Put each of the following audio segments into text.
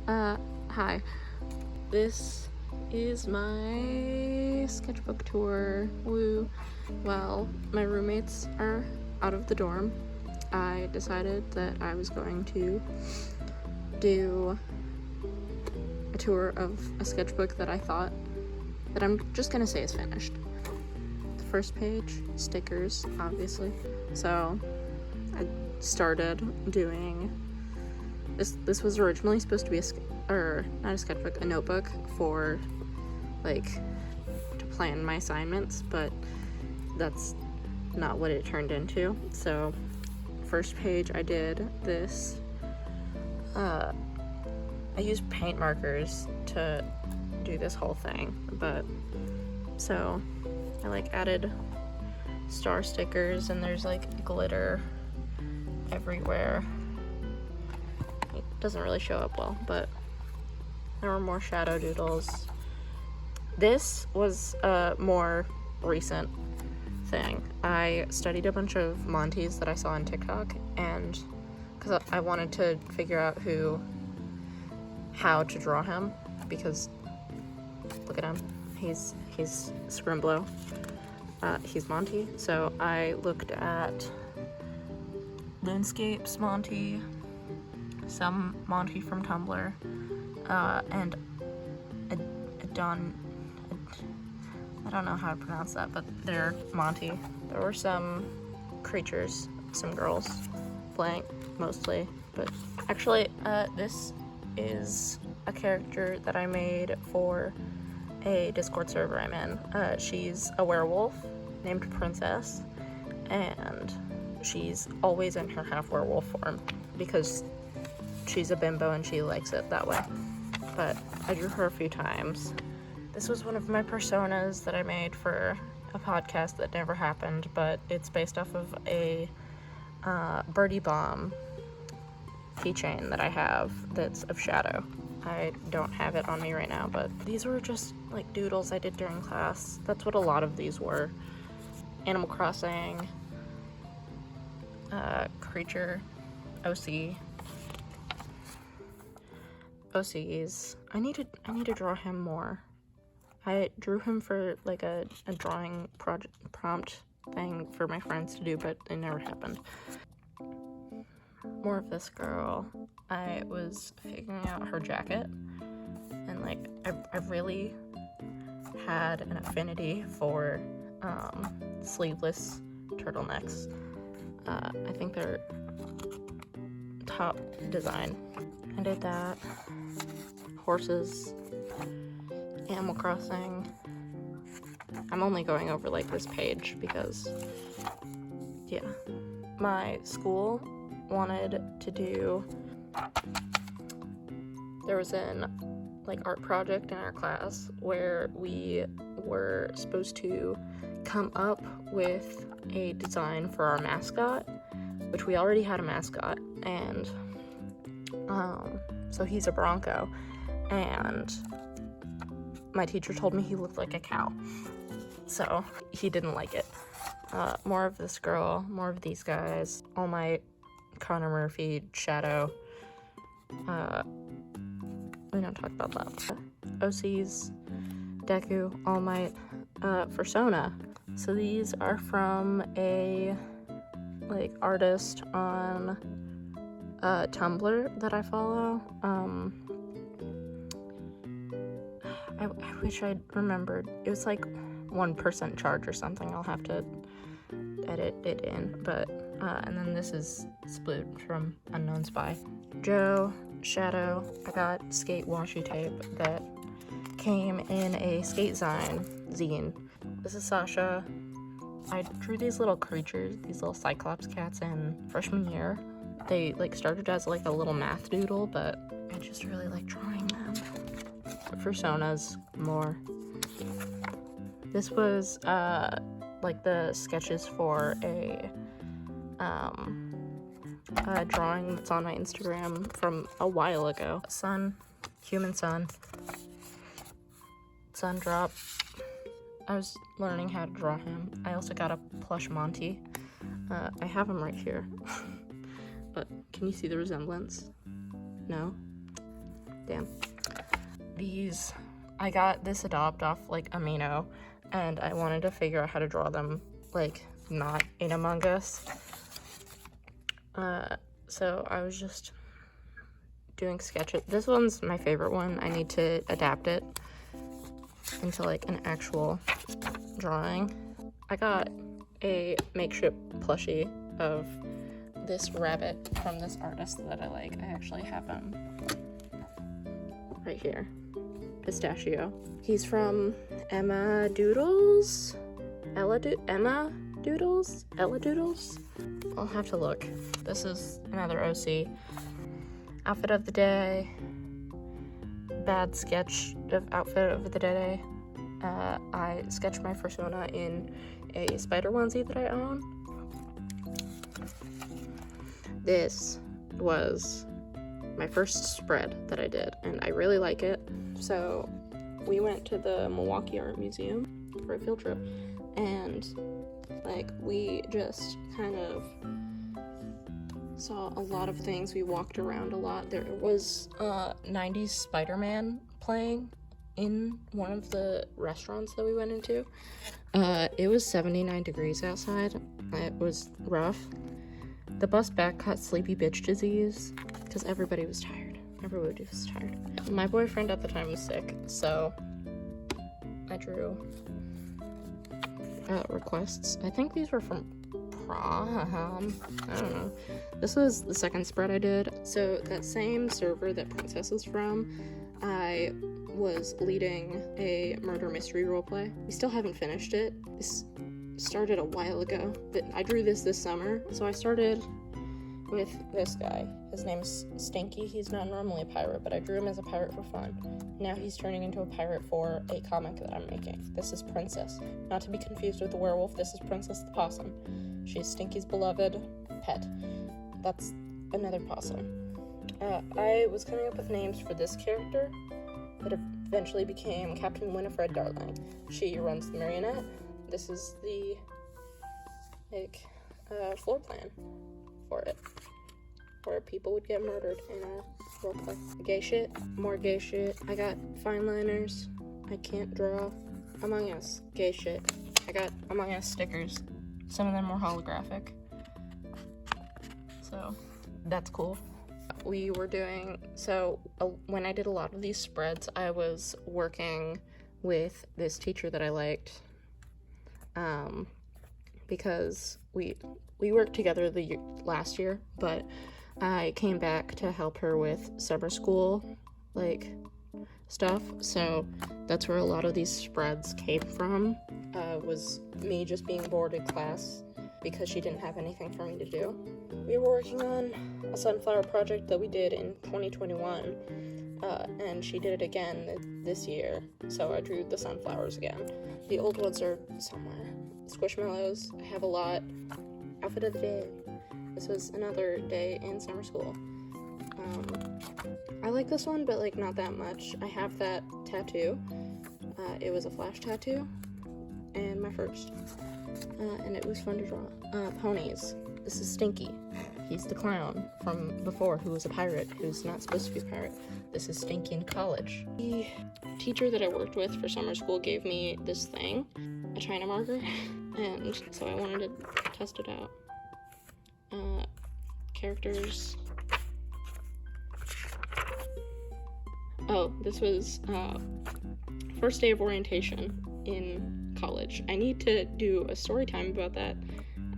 Hi. This is my sketchbook tour. Woo. While my roommates are out of the dorm, I decided that I was going to do a tour of a sketchbook that I thought that I'm just gonna say is finished. The first page, stickers, obviously. So I started doing this was originally supposed to be not a sketchbook, a notebook for to plan my assignments, but that's not what it turned into. So first page I did this, I used paint markers to do this whole thing, but so I added star stickers and there's glitter everywhere. It doesn't really show up well, but there were more shadow doodles. This was a more recent thing. I studied a bunch of Monties that I saw on TikTok, and because I wanted to figure out how to draw him, because look at him, he's Scrimblow, he's Monty. So I looked at Loonscapes Monty, some Monty from Tumblr, and I don't know how to pronounce that, but they're Monty. There were some creatures, some girls, blank mostly, but actually this is a character that I made for a Discord server I'm in. She's a werewolf named Princess, and she's always in her half werewolf form because she's a bimbo and she likes it that way. But I drew her a few times. This was one of my personas that I made for a podcast that never happened, but it's based off of a birdie bomb keychain that I have that's of shadow. I don't have it on me right now, but these were just doodles I did during class. That's what a lot of these were. Animal Crossing, creature, OCs. I need to draw him more. I drew him for a drawing project prompt thing for my friends to do, but it never happened. More of this girl. I was figuring out her jacket, and I really had an affinity for sleeveless turtlenecks. I think they're top design. I did that. Horses, Animal Crossing. I'm only going over this page because, yeah. My school wanted to do, there was an art project in our class where we were supposed to come up with a design for our mascot, which we already had a mascot, and so he's a Bronco, and my teacher told me he looked like a cow, so he didn't like it. More of this girl, more of these guys, All Might, Connor Murphy, Shadow. We don't talk about that. OCs, Deku, All Might, Persona. So these are from a artist on Tumblr that I follow. I wish I'd remembered. It was 1% charge or something. I'll have to edit it in. But and then this is Sploot from Unknown Spy. Joe, Shadow. I got skate washi tape that came in a skate zine. This is Sasha. I drew these little creatures, these little Cyclops cats in freshman year. They started as a little math doodle, but I just really like drawing them. Personas more. This was the sketches for a drawing that's on my Instagram from a while ago. Sun, human sun, sun drop. I was learning how to draw him. I also got a plush Monty. I have him right here. But can you see the resemblance? No? Damn. These, I got this adopt off like Amino, and I wanted to figure out how to draw them like not in Among Us. So I was just doing sketches. This one's my favorite one. I need to adapt it into like an actual drawing. I got a makeshift plushie of this rabbit from this artist that I like. I actually have him right here. Pistachio. He's from Emma Doodles? Ella Doodles? I'll have to look. This is another OC. Outfit of the day. Bad sketch of outfit of the day. I sketched my persona in a spider onesie that I own. This was my first spread that I did, and I really like it. So we went to the Milwaukee Art Museum for a field trip, and like we just kind of saw a lot of things. We walked around a lot. There was 90s Spider-Man playing in one of the restaurants that we went into. It was 79 degrees outside. It was rough. The bus back caught sleepy bitch disease because everybody was tired. Everybody was tired. My boyfriend at the time was sick, so I drew requests. I think these were from prom. I don't know. This was the second spread I did. So that same server that Princess is from, I was leading a murder mystery roleplay. We still haven't finished it. This started a while ago, but I drew this summer. So I started with this guy. His name's Stinky. He's not normally a pirate, but I drew him as a pirate for fun. Now he's turning into a pirate for a comic that I'm making. This is Princess. Not to be confused with the werewolf, this is Princess the Possum. She's Stinky's beloved pet. That's another possum. I was coming up with names for this character that eventually became Captain Winifred Darling. She runs the marionette. This is the floor plan for it, where people would get murdered in a roleplay. Gay shit, more gay shit. I got fine liners. I can't draw. Among Us, gay shit. I got Among Us stickers. Some of them were holographic, so that's cool. We were doing, when I did a lot of these spreads, I was working with this teacher that I liked, because we worked together last year, but I came back to help her with summer school, stuff, so that's where a lot of these spreads came from, was me just being bored in class because she didn't have anything for me to do. We were working on a sunflower project that we did in 2021, and she did it again this year, so I drew the sunflowers again. The old ones are somewhere. Squishmallows, I have a lot. Outfit of the day. This was another day in summer school. I like this one, but not that much. I have that tattoo. It was a flash tattoo, and my first. And it was fun to draw. Ponies. This is Stinky. He's the clown from before who was a pirate, who's not supposed to be a pirate. This is Stinky in college. The teacher that I worked with for summer school gave me this thing, a China marker, and so I wanted to test it out. Characters. Oh, this was first day of orientation in college. I need to do a story time about that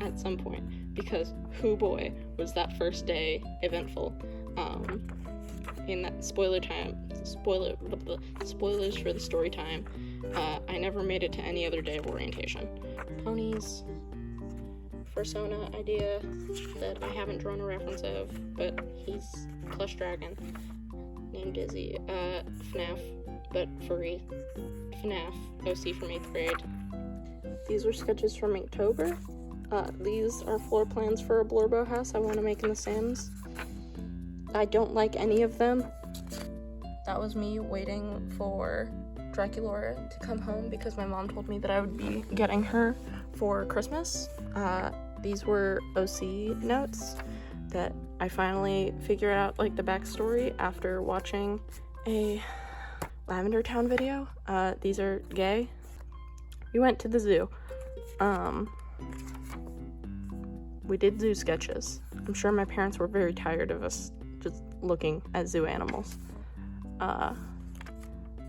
at some point, because hoo boy, was that first day eventful. In that spoilers for the story time, I never made it to any other day of orientation. Ponies, persona idea that I haven't drawn a reference of, but he's plush dragon named Dizzy. FNAF, but furry. FNAF, OC from 8th grade. These were sketches from October. These are floor plans for a Blurbo house I want to make in The Sims. I don't like any of them. That was me waiting for Draculaura to come home because my mom told me that I would be getting her for Christmas. These were OC notes that I finally figured out the backstory after watching a Lavender Town video. These are gay. We went to the zoo. We did zoo sketches. I'm sure my parents were very tired of us just looking at zoo animals.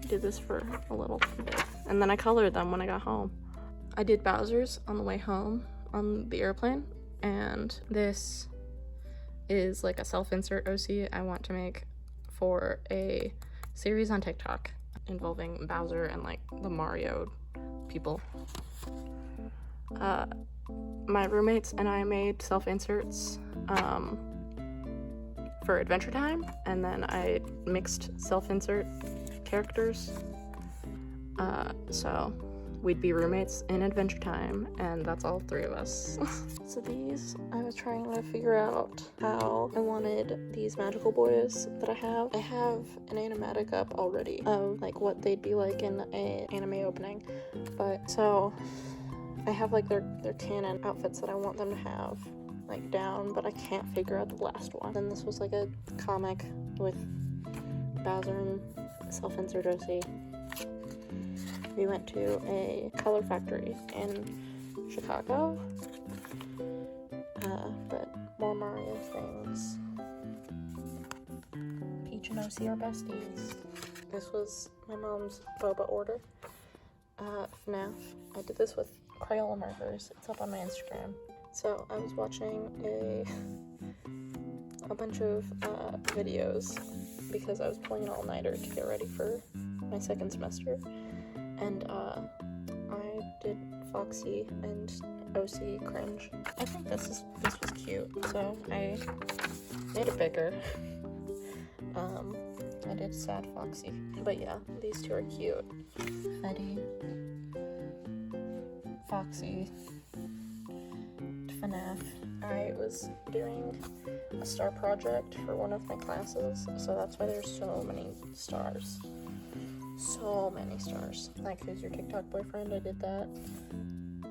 Did this for a little bit, and then I colored them when I got home. I did Bowser's on the way home on the airplane, and this is like a self-insert OC I want to make for a series on TikTok involving Bowser and like the Mario people. My roommates and I made self-inserts for Adventure Time, and then I mixed self-insert characters, so we'd be roommates in Adventure Time, and that's all three of us. So these, I was trying to figure out how I wanted these magical boys that I have. I have an animatic up already of like what they'd be like in an anime opening, but so I have like their canon outfits that I want them to have like down, but I can't figure out the last one. Then this was like a comic with Bowser and self-insert OC. We went to a color factory in Chicago, but more Mario things. Peach and OC are besties. This was my mom's boba order. FNAF. I did this with Crayola markers. It's up on my Instagram. So I was watching a bunch of videos because I was pulling an all-nighter to get ready for my second semester, and I did Foxy and OC cringe. I think this was cute, so I made it bigger. I did sad Foxy, but yeah, these two are cute. Fetty, Foxy, FNAF. I was doing a star project for one of my classes, so that's why there's so many stars. So many stars. Like, who's your TikTok boyfriend? I did that.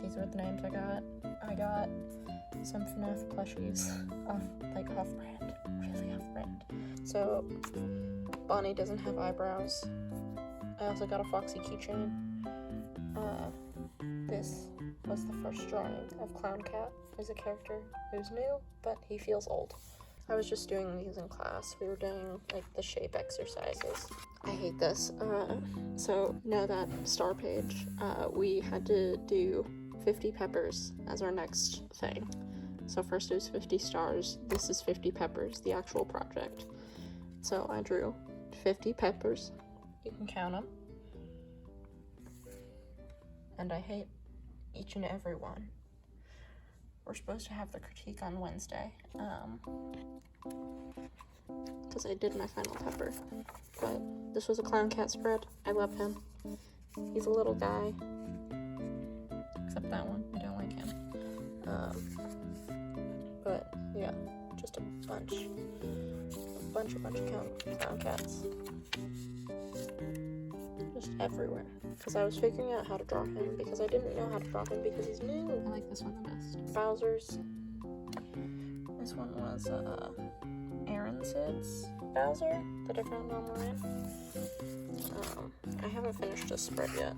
These were the names I got. I got some FNAF plushies off-brand. Really off-brand. So, Bonnie doesn't have eyebrows. I also got a Foxy keychain. This was the first drawing of Clown Cat, who's a character who's new, but he feels old. I was just doing these in class. We were doing like the shape exercises. I hate this. So know that star page, we had to do 50 peppers as our next thing. So first it was 50 stars. This is 50 peppers, the actual project. So I drew 50 peppers. You can count them. And I hate each and every one. We're supposed to have the critique on Wednesday, because I did my final pepper. But this was a Clown Cat spread. I love him. He's a little guy. Except that one. I don't like him. But yeah, just a bunch of Clown Cats. Just everywhere. Because I was figuring out how to draw him, because I didn't know how to draw him because he's new. I like this one the best. Bowser's. This one was Aaron Sid's Bowser that I found online. I haven't finished this spread yet,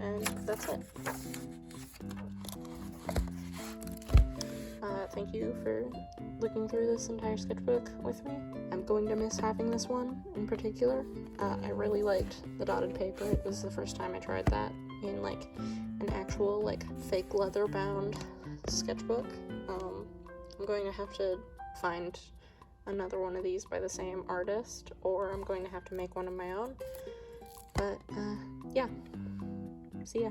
and that's it. Thank you for looking through this entire sketchbook with me. I'm going to miss having this one in particular. I really liked the dotted paper. It was the first time I tried that in like an actual like fake leather bound sketchbook. I'm going to have to find another one of these by the same artist, or I'm going to have to make one of my own. But yeah, see ya.